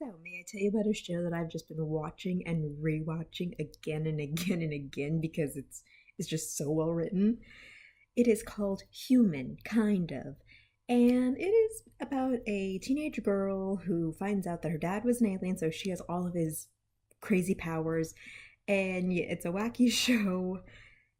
So, may I tell you about a show that I've just been watching and rewatching again and again and again because it's just so well written? It is called Human, kind of. And it is about a teenage girl who finds out that her dad was an alien, so she has all of his crazy powers. And yeah, it's a wacky show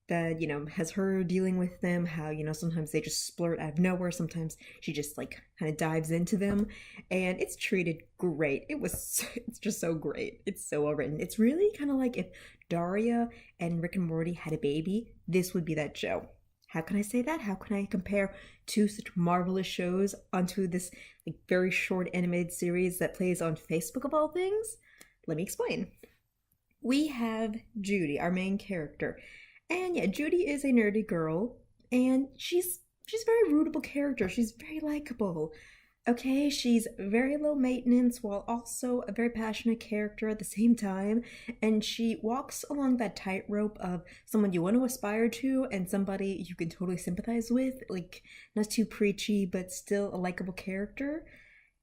that has her dealing with them, how sometimes they just splurt out of nowhere, sometimes she just like kind of dives into them, and it's treated great. It's just so great. It's so well written. It's really kind of like if Daria and Rick and Morty had a baby, this would be that show. How can I say that? How can I compare two such marvelous shows onto this like very short animated series that plays on Facebook of all things? Let me explain. We have Judy, our main character. And yeah, Judy is a nerdy girl, and she's a very rootable character. She's very likable. Okay, she's very low maintenance while also a very passionate character at the same time, and she walks along that tightrope of someone you want to aspire to and somebody you can totally sympathize with, like not too preachy but still a likable character.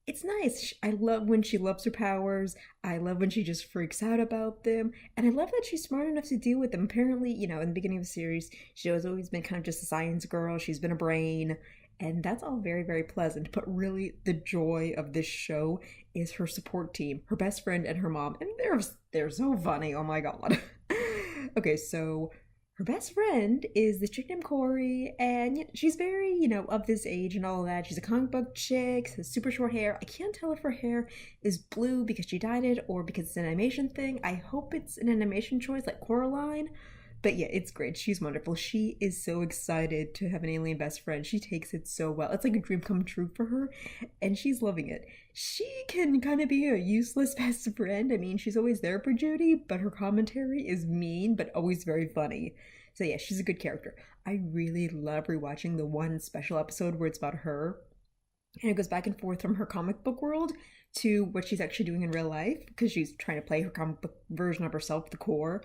It's nice. I love when she loves her powers. I love when she just freaks out about them. And I love that she's smart enough to deal with them. Apparently, in the beginning of the series, she has always been kind of just a science girl. She's been a brain. And that's all very, very pleasant. But really, the joy of this show is her support team, her best friend and her mom. And they're so funny. Oh my god. Okay, so her best friend is this chick named Corey, and she's very, of this age and all of that. She's a comic book chick, has super short hair. I can't tell if her hair is blue because she dyed it or because it's an animation thing. I hope it's an animation choice like Coraline. But yeah, it's great. She's wonderful. She is so excited to have an alien best friend. She takes it so well. It's like a dream come true for her, and she's loving it. She can kind of be a useless best friend. I mean, she's always there for Judy, but her commentary is mean, but always very funny. So yeah, she's a good character. I really love rewatching the one special episode where it's about her, and it goes back and forth from her comic book world to what she's actually doing in real life because she's trying to play her comic book version of herself to the core.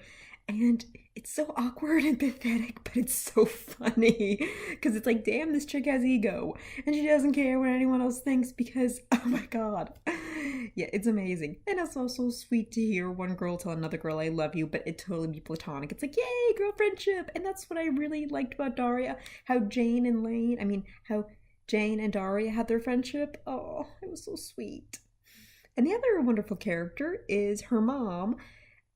And it's so awkward and pathetic, but it's so funny because it's like, damn, this chick has ego and she doesn't care what anyone else thinks because, oh my god. Yeah, it's amazing. And it's also sweet to hear one girl tell another girl, I love you, but it totally be platonic. It's like, yay, girl friendship. And that's what I really liked about Daria. How Jane and Daria had their friendship. Oh, it was so sweet. And the other wonderful character is her mom,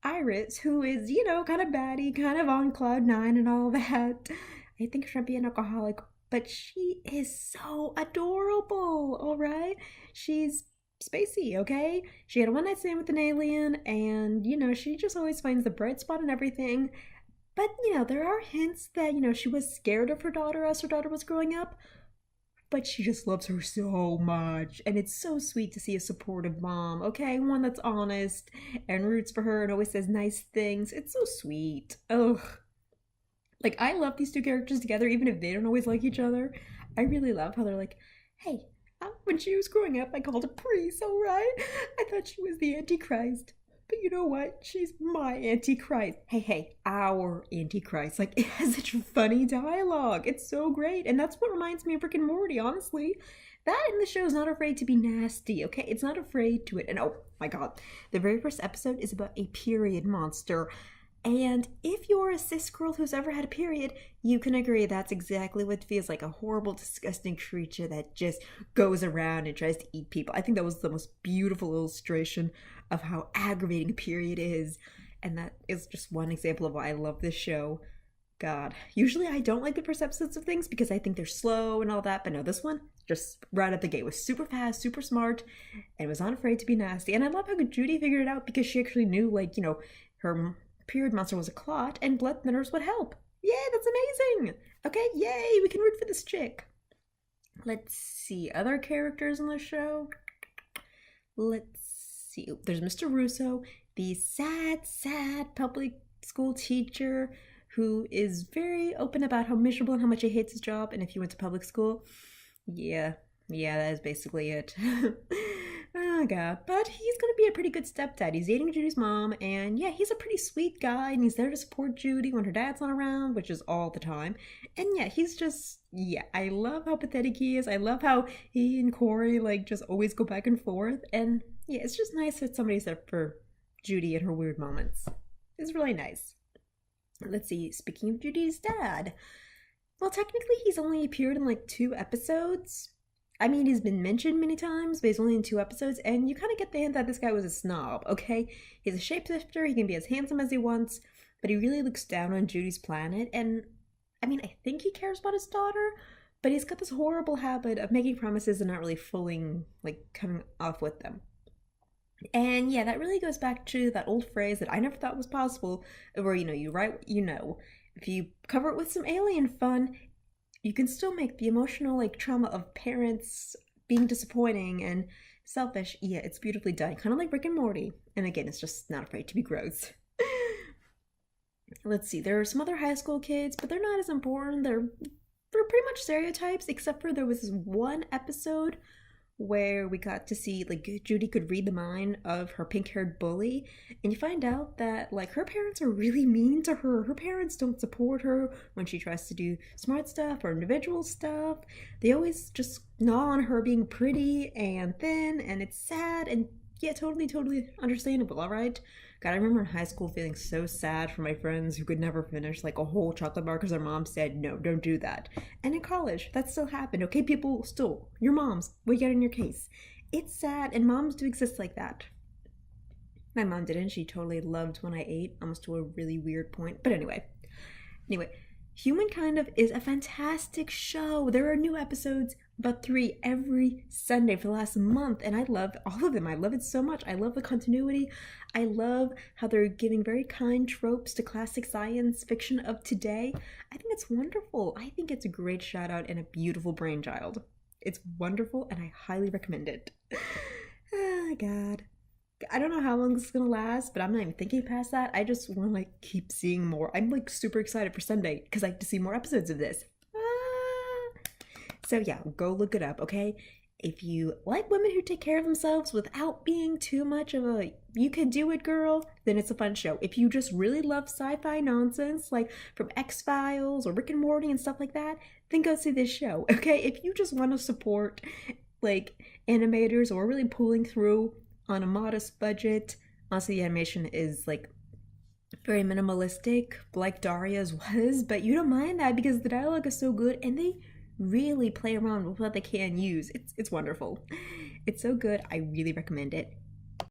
Iris, who is, kind of batty, kind of on cloud nine and all that. I think she might be an alcoholic, but she is so adorable, all right? She's spacey, okay? She had a one night stand with an alien, and, she just always finds the bright spot in everything. But, there are hints that, she was scared of her daughter as her daughter was growing up, but she just loves her so much. And it's so sweet to see a supportive mom, okay? One that's honest and roots for her and always says nice things. It's so sweet. Ugh. Like, I love these two characters together, even if they don't always like each other. I really love how they're like, hey, when she was growing up, I called her priest, alright? I thought she was the Antichrist. But you know what? She's my Antichrist. Hey, our Antichrist. Like, it has such funny dialogue. It's so great. And that's what reminds me of Rick and Morty, honestly. That in the show is not afraid to be nasty, okay? It's not afraid to it. And oh my god, the very first episode is about a period monster. And if you're a cis girl who's ever had a period, you can agree that's exactly what feels like, a horrible, disgusting creature that just goes around and tries to eat people. I think that was the most beautiful illustration of how aggravating a period is. And that is just one example of why I love this show. God, usually I don't like the first episodes of things because I think they're slow and all that, but no, this one, just right at the gate, was super fast, super smart, and was not afraid to be nasty. And I love how Judy figured it out because she actually knew, like, her period monster was a clot and blood thinners would help. Yay, that's amazing! Okay, yay, we can root for this chick. Let's see, other characters in the show? Let's see, there's Mr. Russo, the sad public school teacher who is very open about how miserable and how much he hates his job, and if he went to public school, yeah, that is basically it. Oh god, but he's gonna be a pretty good stepdad. He's dating Judy's mom, and yeah, he's a pretty sweet guy, and he's there to support Judy when her dad's not around, which is all the time. And yeah, he's just, yeah, I love how pathetic he is. I love how he and Corey, like, just always go back and forth, and Yeah, it's just nice that somebody's there for Judy and her weird moments. It's really nice. Let's see, speaking of Judy's dad, well, technically, he's only appeared in like 2 episodes. I mean, he's been mentioned many times, but he's only in 2 episodes, and you kind of get the hint that this guy was a snob, okay? He's a shapeshifter, he can be as handsome as he wants, but he really looks down on Judy's planet, and I mean, I think he cares about his daughter, but he's got this horrible habit of making promises and not really fully, like, coming off with them. And yeah, that really goes back to that old phrase that I never thought was possible, where you write what you know. If you cover it with some alien fun, you can still make the emotional like trauma of parents being disappointing and selfish. Yeah, it's beautifully done, kind of like Rick and Morty. And again, it's just not afraid to be gross. Let's see, there are some other high school kids, but they're not as important. They're pretty much stereotypes, except for there was this one episode where we got to see like Judy could read the mind of her pink-haired bully, and you find out that like her parents are really mean to her. Her parents don't support her when she tries to do smart stuff or individual stuff. They always just gnaw on her being pretty and thin, and it's sad and yeah, totally understandable, all right? God, I remember in high school feeling so sad for my friends who could never finish like a whole chocolate bar because their mom said, no, don't do that. And in college, that still happened. Okay, people, still, your moms, we get in your case. It's sad, and moms do exist like that. My mom didn't. She totally loved when I ate, almost to a really weird point. But anyway, Humankind of is a fantastic show. There are new episodes, about 3 every Sunday for the last month, and I love all of them. I love it so much. I love the continuity. I love how they're giving very kind tropes to classic science fiction of today. I think it's wonderful. I think it's a great shout out and a beautiful brainchild. It's wonderful, and I highly recommend it. Oh, God. I don't know how long this is gonna last, but I'm not even thinking past that. I just want to like keep seeing more. I'm like super excited for Sunday because I have to see more episodes of this. So yeah, go look it up, okay? If you like women who take care of themselves without being too much of a you can do it girl, then it's a fun show. If you just really love sci-fi nonsense, like from X-Files or Rick and Morty and stuff like that, then go see this show, okay? If you just want to support like animators or really pulling through on a modest budget, honestly, the animation is like very minimalistic, like Daria's was, but you don't mind that because the dialogue is so good and they really play around with what they can use. It's wonderful. It's so good. I really recommend it.